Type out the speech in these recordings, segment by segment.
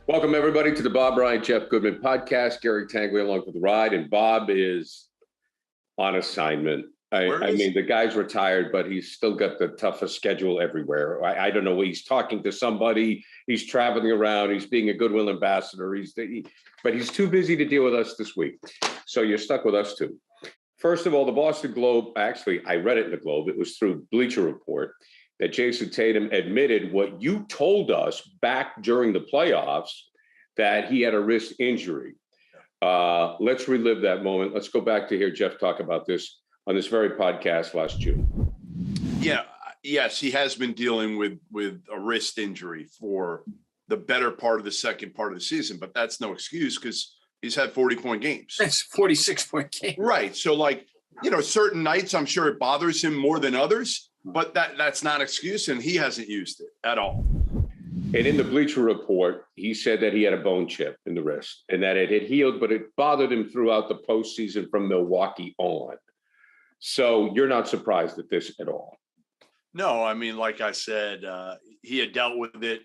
Welcome, everybody, to the Bob Bryant, Jeff Goodman podcast. Gary Tanguay along for the ride, and Bob is on assignment. I mean, the guy's retired, but he's still got the toughest schedule everywhere. I don't know. He's talking to somebody. He's traveling around. He's being a goodwill ambassador. But he's too busy to deal with us this week. So you're stuck with us, too. First of all, the Boston Globe, actually, I read it in the Globe. It was through Bleacher Report that Jayson Tatum admitted what you told us back during the playoffs, that he had a wrist injury. Let's relive that moment. Let's go back to hear Jeff talk about this on this very podcast last June. Yes, he has been dealing with a wrist injury for the better part of the second part of the season, but that's no excuse because he's had 40-point games. That's 46-point game. Right. So, certain nights, I'm sure it bothers him more than others, but that's not an excuse, and he hasn't used it at all. And in the Bleacher Report, he said that he had a bone chip in the wrist and that it had healed, but it bothered him throughout the postseason from Milwaukee on. So you're not surprised at this at all? No, I mean, like I said, he had dealt with it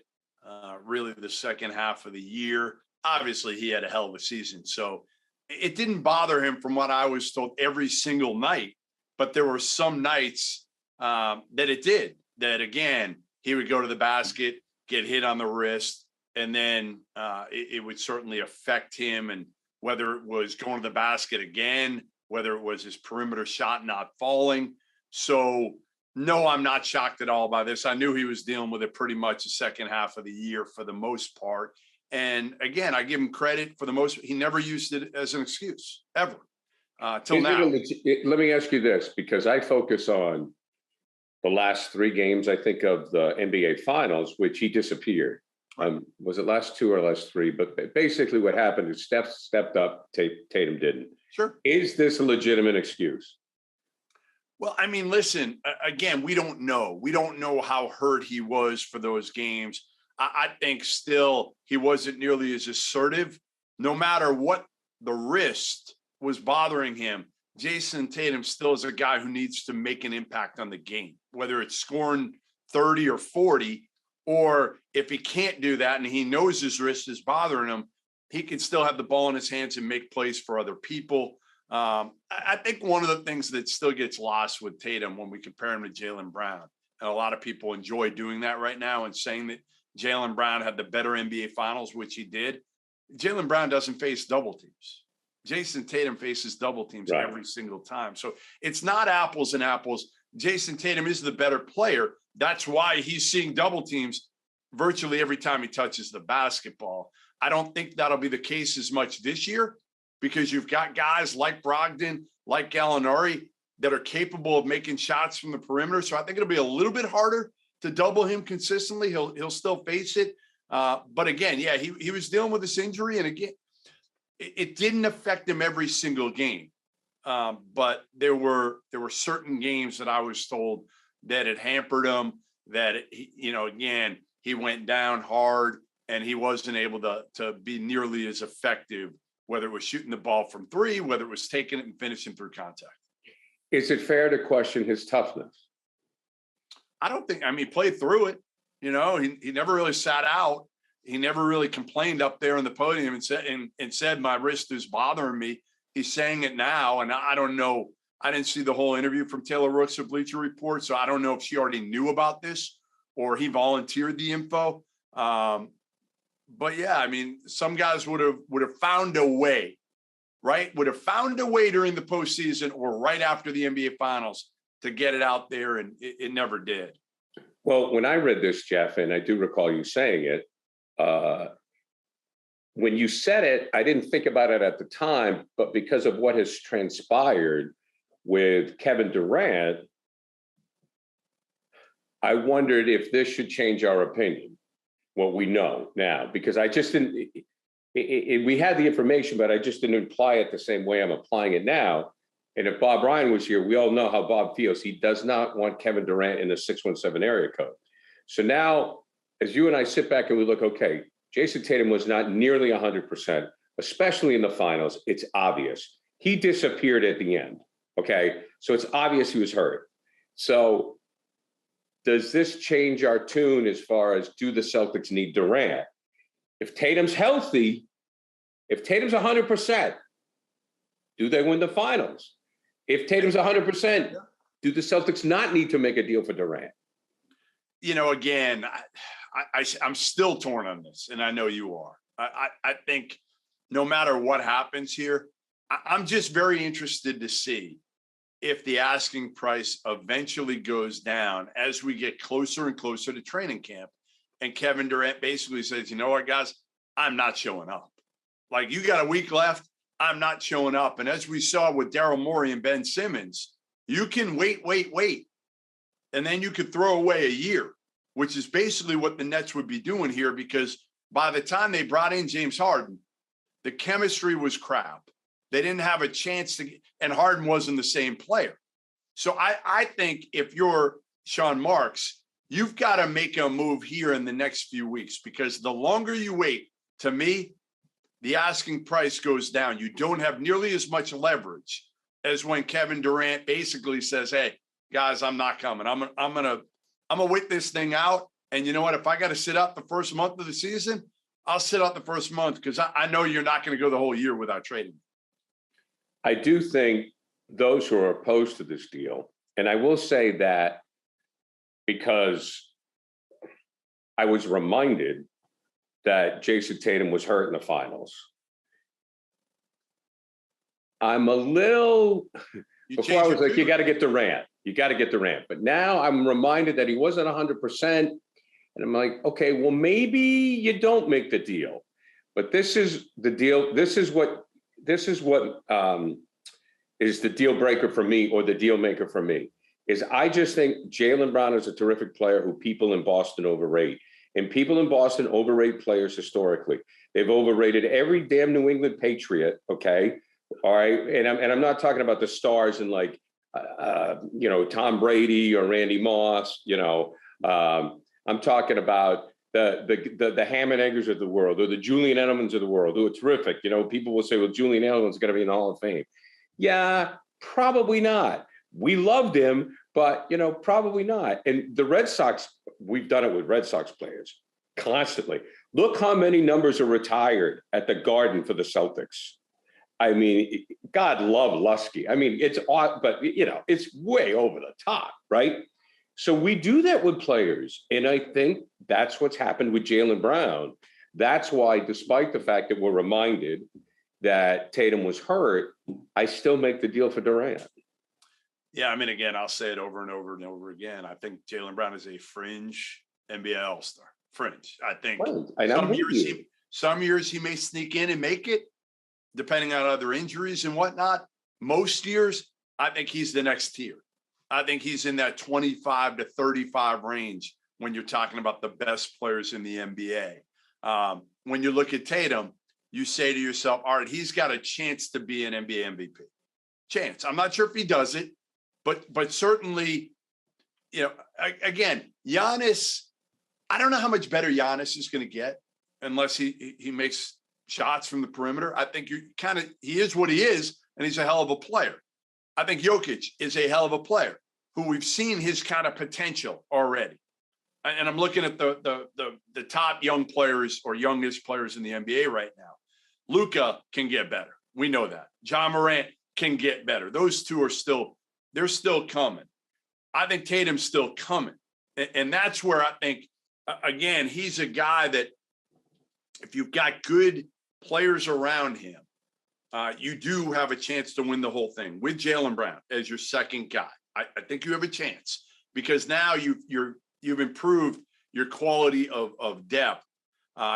really the second half of the year. Obviously, he had a hell of a season. So it didn't bother him from what I was told every single night. But there were some nights that it did, that, again, he would go to the basket, get hit on the wrist, and then it would certainly affect him. And whether it was going to the basket again, whether it was his perimeter shot not falling. So, no, I'm not shocked at all by this. I knew he was dealing with it pretty much the second half of the year for the most part. And again, I give him credit for the most. He never used it as an excuse, ever, till now. Let me ask you this, because I focus on the last three games, I think, of the NBA Finals, which he disappeared. Was it last two or last three? But basically what happened is Steph stepped up, Tatum didn't. Sure. Is this a legitimate excuse? Well, I mean, listen, again, we don't know. We don't know how hurt he was for those games. I think still he wasn't nearly as assertive. No matter what the wrist was bothering him, Jayson Tatum still is a guy who needs to make an impact on the game, whether it's scoring 30 or 40, or if he can't do that and he knows his wrist is bothering him, he can still have the ball in his hands and make plays for other people. I think one of the things that still gets lost with Tatum when we compare him to Jaylen Brown, and a lot of people enjoy doing that right now and saying that Jaylen Brown had the better NBA Finals, which he did. Jaylen Brown doesn't face double teams. Jayson Tatum faces double teams every single time. So it's not apples and apples. Jayson Tatum is the better player. That's why he's seeing double teams virtually every time he touches the basketball. I don't think that'll be the case as much this year because you've got guys like Brogdon, like Gallinari that are capable of making shots from the perimeter. So I think it'll be a little bit harder to double him consistently. He'll still face it. But again, yeah, he was dealing with this injury. And again, it didn't affect him every single game. But there were certain games that I was told that it hampered him, that, again, he went down hard and he wasn't able to be nearly as effective, whether it was shooting the ball from three, whether it was taking it and finishing through contact. Is it fair to question his toughness? I don't think, he played through it. He never really sat out. He never really complained up there on the podium and said my wrist is bothering me. He's saying it now. And I don't know. I didn't see the whole interview from Taylor Rooks of Bleacher Report. So I don't know if she already knew about this or he volunteered the info. But yeah, some guys would have found a way, right? Would have found a way during the postseason or right after the NBA Finals to get it out there, and it never did. Well, when I read this, Jeff, and I do recall you saying it, when you said it, I didn't think about it at the time, but because of what has transpired with Kevin Durant, I wondered if this should change our opinion, what we know now, because I just didn't, we had the information, but I just didn't apply it the same way I'm applying it now. And if Bob Ryan was here, we all know how Bob feels. He does not want Kevin Durant in the 617 area code. So now, as you and I sit back and we look, okay, Jayson Tatum was not nearly 100%, especially in the finals. It's obvious. he disappeared at the end. Okay, so it's obvious he was hurt. So does this change our tune as far as do the Celtics need Durant? If Tatum's healthy, if Tatum's 100%, do they win the finals? If Tatum's 100%, do the Celtics not need to make a deal for Durant? You know, again, I'm still torn on this, and I know you are. I think no matter what happens here, I'm just very interested to see if the asking price eventually goes down as we get closer and closer to training camp. And Kevin Durant basically says, you know what, guys, I'm not showing up. Like, you got a week left, I'm not showing up. And as we saw with Daryl Morey and Ben Simmons, you can wait. And then you could throw away a year, which is basically what the Nets would be doing here, because by the time they brought in James Harden, the chemistry was crap. They didn't have a chance to, and Harden wasn't the same player. So I think if you're Sean Marks, you've got to make a move here in the next few weeks, because the longer you wait, to me, the asking price goes down. You don't have nearly as much leverage as when Kevin Durant basically says, hey, guys, I'm not coming. I'm gonna wait this thing out. And you know what? If I got to sit out the first month of the season, I'll sit out the first month, because I know you're not going to go the whole year without trading. I do think those who are opposed to this deal, and I will say that because I was reminded that Jayson Tatum was hurt in the finals. I'm a little, before I was like, you got to get Durant. You got to get Durant. But now I'm reminded that he wasn't 100%. And I'm like, okay, well, maybe you don't make the deal. But this is the deal. This is what is the deal breaker for me, or the deal maker for me, is I just think Jaylen Brown is a terrific player who people in Boston overrate. And people in Boston overrate players historically. They've overrated every damn New England Patriot, okay? All right, and I'm not talking about the stars and like, Tom Brady or Randy Moss, I'm talking about the Hammond Eggers of the world, or the Julian Edelmans of the world, who are terrific. People will say, well, Julian Edelman's going to be in the Hall of Fame. Yeah, probably not. We loved him, but, probably not. And the Red Sox, we've done it with Red Sox players constantly. Look how many numbers are retired at the Garden for the Celtics. I mean, God love Lusky. I mean, it's odd, but, it's way over the top, right? So we do that with players. And I think that's what's happened with Jaylen Brown. That's why, despite the fact that we're reminded that Tatum was hurt, I still make the deal for Durant. Yeah, I mean, again, I'll say it over and over and over again. I think Jaylen Brown is a fringe NBA All-Star. Fringe. I think some years he may sneak in and make it, depending on other injuries and whatnot. Most years, I think he's the next tier. I think he's in that 25 to 35 range when you're talking about the best players in the NBA. When you look at Tatum, you say to yourself, all right, he's got a chance to be an NBA MVP. Chance. I'm not sure if he does it, but certainly, again, Giannis, I don't know how much better Giannis is going to get unless he makes shots from the perimeter. I think he is what he is, and he's a hell of a player. I think Jokic is a hell of a player who we've seen his kind of potential already. And I'm looking at the top young players or youngest players in the NBA right now. Luka can get better. We know that. Ja Morant can get better. Those two are still coming. I think Tatum's still coming. And that's where I think, again, he's a guy that if you've got good players around him, you do have a chance to win the whole thing with Jaylen Brown as your second guy. I think you have a chance, because now you've improved your quality of depth.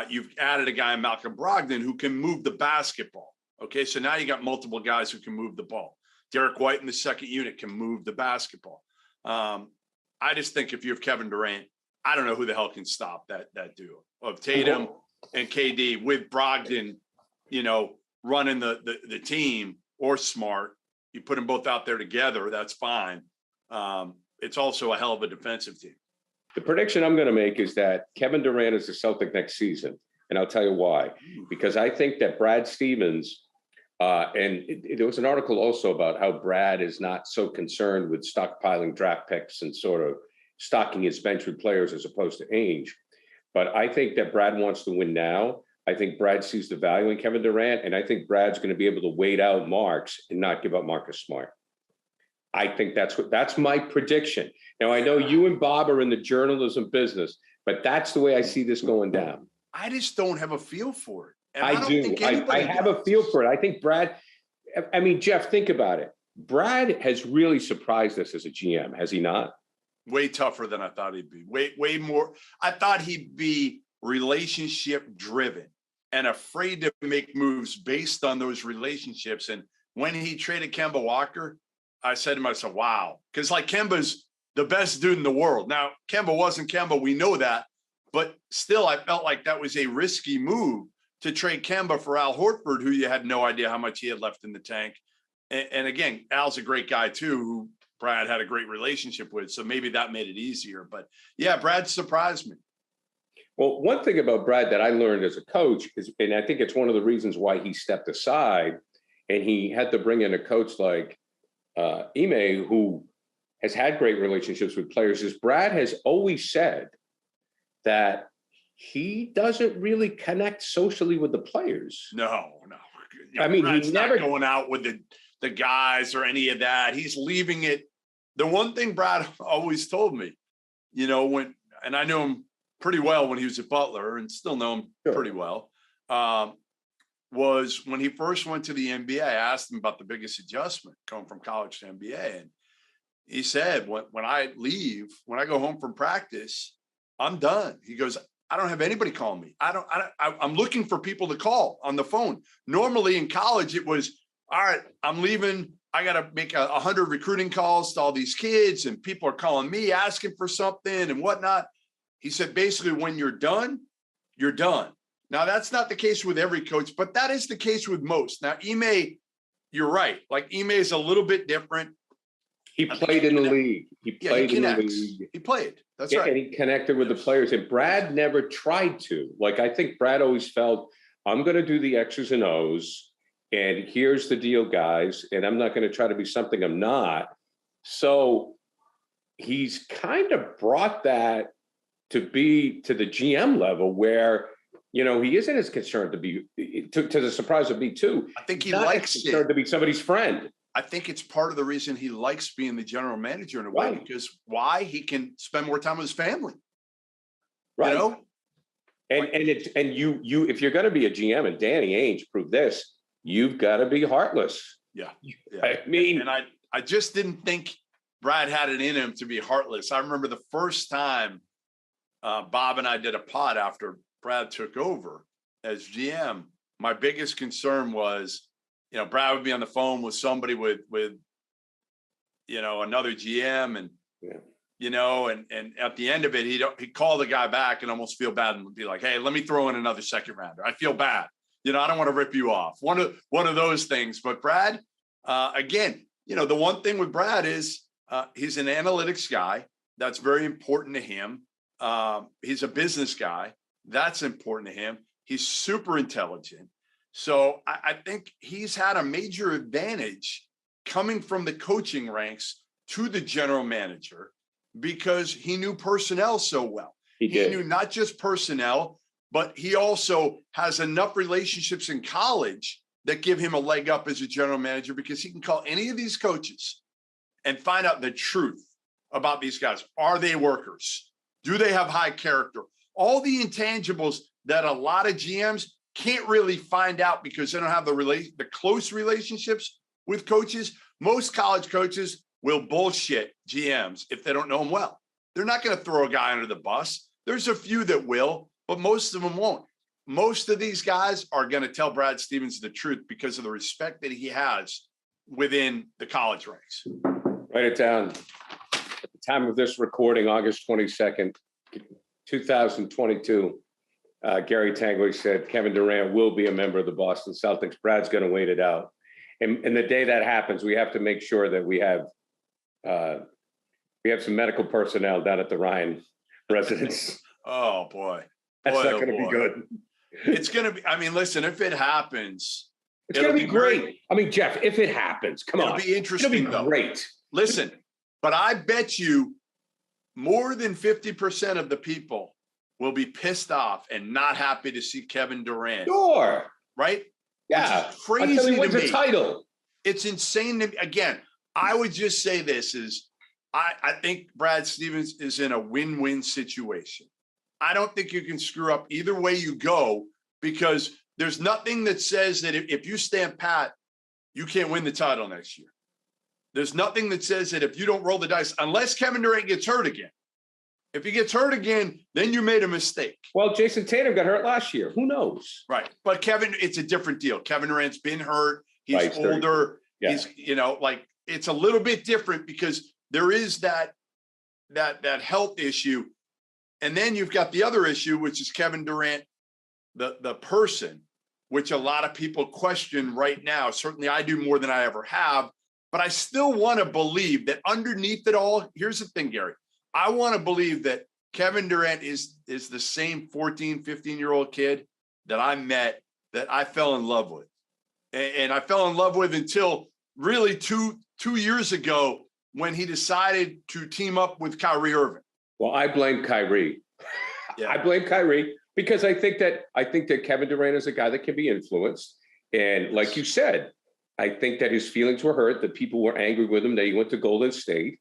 You've added a guy, Malcolm Brogdon, who can move the basketball. Okay, so now you got multiple guys who can move the ball. Derek White in the second unit can move the basketball. I just think if you have Kevin Durant, I don't know who the hell can stop that duo of Tatum and KD with Brogdon, running the team, or Smart. You put them both out there together, that's fine. It's also a hell of a defensive team. The prediction I'm going to make is that Kevin Durant is the Celtic next season. And I'll tell you why. Because I think that Brad Stevens There was an article also about how Brad is not so concerned with stockpiling draft picks and sort of stocking his bench with players as opposed to Ainge. But I think that Brad wants to win now. I think Brad sees the value in Kevin Durant, and I think Brad's going to be able to wait out Marks and not give up Marcus Smart. I think that's my prediction. Now, I know you and Bob are in the journalism business, but that's the way I see this going down. I just don't have a feel for it. And I do. I have a feel for it. I think Brad, I mean, Jeff, think about it. Brad has really surprised us as a GM, has he not? Way tougher than I thought he'd be. Way more. I thought he'd be relationship driven and afraid to make moves based on those relationships. And when he traded Kemba Walker, I said to myself, wow, because like Kemba's the best dude in the world. Now, Kemba wasn't Kemba. We know that. But still, I felt like that was a risky move to trade Kemba for Al Horford, who you had no idea how much he had left in the tank. And again, Al's a great guy, too, who Brad had a great relationship with. So maybe that made it easier. But yeah, Brad surprised me. Well, one thing about Brad that I learned as a coach is, and I think it's one of the reasons why he stepped aside and he had to bring in a coach like Ime, who has had great relationships with players, is Brad has always said that he doesn't really connect socially with the players. No. I mean, Brad's he's never going out with the guys or any of that. He's leaving it. The one thing Brad always told me, and I knew him pretty well when he was at Butler and still know him pretty well, was when he first went to the NBA, I asked him about the biggest adjustment going from college to NBA. And he said, when I leave, when I go home from practice, I'm done. He goes, I don't have anybody calling me. I'm looking for people to call on the phone. Normally in college, it was, all right, I'm leaving. I got to make 100 recruiting calls to all these kids and people are calling me asking for something and whatnot. He said, basically, when you're done, you're done. Now, that's not the case with every coach, but that is the case with most. Now, Ime, you're right. Like Ime is a little bit different. He played in the league. He played in the league. He played. That's right. And he connected with the players. And Brad never tried to. Like, I think Brad always felt, I'm going to do the X's and O's. And here's the deal, guys. And I'm not going to try to be something I'm not. So he's kind of brought that to be to the GM level where, he isn't as concerned to be, to the surprise of me too. I think he likes it to be somebody's friend. I think it's part of the reason he likes being the general manager in a way, because why? He can spend more time with his family. Right. And you if you're going to be a GM, and Danny Ainge proved this, you've got to be heartless. Yeah. I mean, and I just didn't think Brad had it in him to be heartless. I remember the first time Bob and I did a pod after Brad took over as GM. My biggest concern was, Brad would be on the phone with somebody with another GM and, and at the end of it, he'd call the guy back and almost feel bad and be like, hey, let me throw in another second rounder. I feel bad. I don't want to rip you off. One of those things. But Brad, again, the one thing with Brad is he's an analytics guy. That's very important to him. He's a business guy. That's important to him. He's super intelligent. So I think he's had a major advantage coming from the coaching ranks to the general manager because he knew personnel so well. He knew not just personnel, but he also has enough relationships in college that give him a leg up as a general manager because he can call any of these coaches and find out the truth about these guys. Are they workers? Do they have high character? All the intangibles that a lot of GMs can't really find out because they don't have the close relationships with coaches. Most college coaches will bullshit GMs if they don't know them well. They're not going to throw a guy under the bus. There's a few that will, but most of them won't. Most of these guys are going to tell Brad Stevens the truth because of the respect that he has within the college ranks. Write it down. At the time of this recording, August 22nd, 2022, Gary Tanguay said Kevin Durant will be a member of the Boston Celtics. Brad's going to wait it out. And the day that happens, we have to make sure that we have some medical personnel down at the Ryan residence. Oh, boy. That's not going to be good. It's going to be, listen, if it happens, It's going to be great. I mean, Jeff, if it happens, come on. It'll be interesting, It'll be great. Listen, but I bet you more than 50% of the people will be pissed off and not happy to see Kevin Durant. Sure. Right? Yeah. Which is crazy until he wins to me. a title. It's insane to me. Again, I would just say this is I think Brad Stevens is in a win-win situation. I don't think you can screw up either way you go, because there's nothing that says that if you stand pat, you can't win the title next year. There's nothing that says that if you don't roll the dice, unless Kevin Durant gets hurt again. If he gets hurt again, then you made a mistake. Well, Jayson Tatum got hurt last year. Who knows? Right. But Kevin, it's a different deal. Kevin Durant's been hurt. He's older. Yeah. He's, it's a little bit different because there is that health issue. And then you've got the other issue, which is Kevin Durant, the person, which a lot of people question right now. Certainly I do more than I ever have, but I still want to believe that underneath it all, here's the thing, Gary, I want to believe that Kevin Durant is the same 14, 15-year-old kid that I met, that I fell in love with. And I fell in love with until really two years ago when he decided to team up with Kyrie Irving. Well, I blame Kyrie. Yeah. I blame Kyrie because I think that Kevin Durant is a guy that can be influenced. And like you said, I think that his feelings were hurt, that people were angry with him, that he went to Golden State.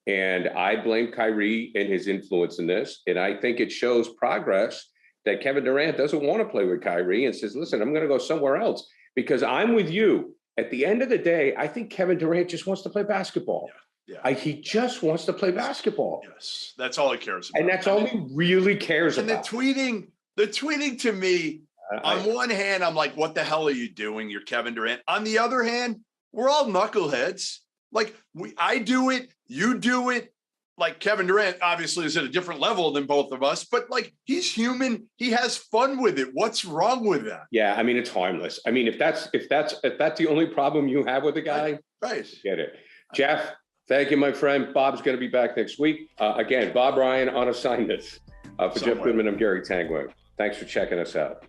And I blame Kyrie and his influence in this. And I think it shows progress that Kevin Durant doesn't want to play with Kyrie and says, listen, I'm going to go somewhere else, because I'm with you. At the end of the day, I think Kevin Durant just wants to play basketball. Yeah. He just wants to play basketball. Yes, that's all he cares about. And that's all he really cares about. And the tweeting to me, on one hand, I'm like, what the hell are you doing? You're Kevin Durant. On the other hand, we're all knuckleheads. Like I do it, you do it. Like Kevin Durant obviously is at a different level than both of us, but like he's human. He has fun with it. What's wrong with that? Yeah, I mean, it's harmless. I mean, if that's the only problem you have with the guy, right? Get it, Jeff. Thank you, my friend. Bob's going to be back next week. Again, Bob Ryan on assignment. For Jeff Goodman, I'm Gary Tanguay. Thanks for checking us out.